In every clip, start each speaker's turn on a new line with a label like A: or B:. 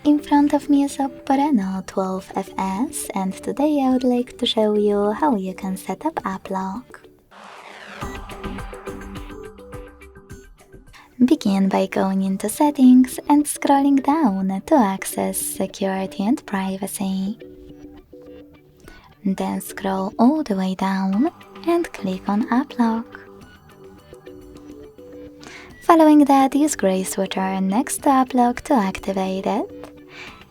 A: In front of me is OPPO RENO12 FS, and today I would like to show you how you can set up app lock. Begin by going into Settings and scrolling down to access Security and Privacy. Then scroll all the way down and click on App Lock. Following that, use gray switcher next to App Lock to activate it.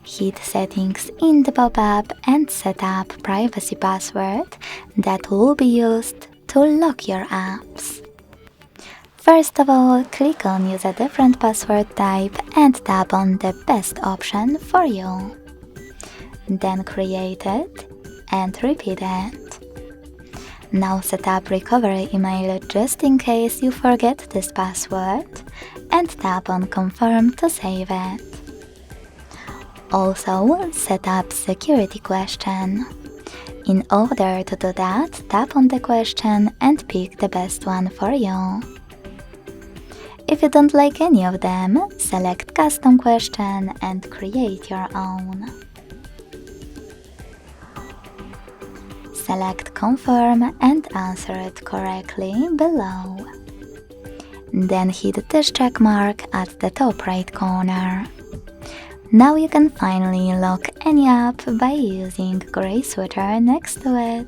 A: Hit Settings in the pop-up and set up privacy password that will be used to lock your apps. First of all, click on Use a different password type and tap on the best option for you. Then create it and repeat it. Now set up recovery email just in case you forget this password and tap on Confirm to save it. Also, set up security question. In order to do that, tap on the question and pick the best one for you. If you don't like any of them, select Custom Question and create your own. Select Confirm and answer it correctly below. Then hit this check mark at the top right corner. Now you can finally lock any app by using gray switcher next to it.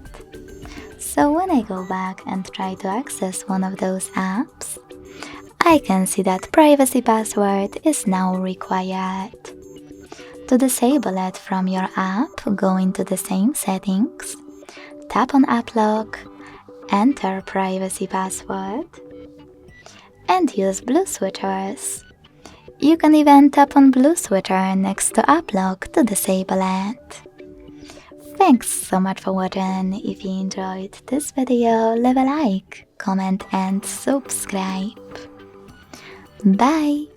A: So when I go back and try to access one of those apps, I can see that privacy password is now required. To disable it from your app, go into the same settings, tap on App Lock, enter privacy password, and use blue switchers. You can even tap on blue switcher next to App Lock to disable it. Thanks so much for watching. If you enjoyed this video, leave a like, comment and subscribe. Bye!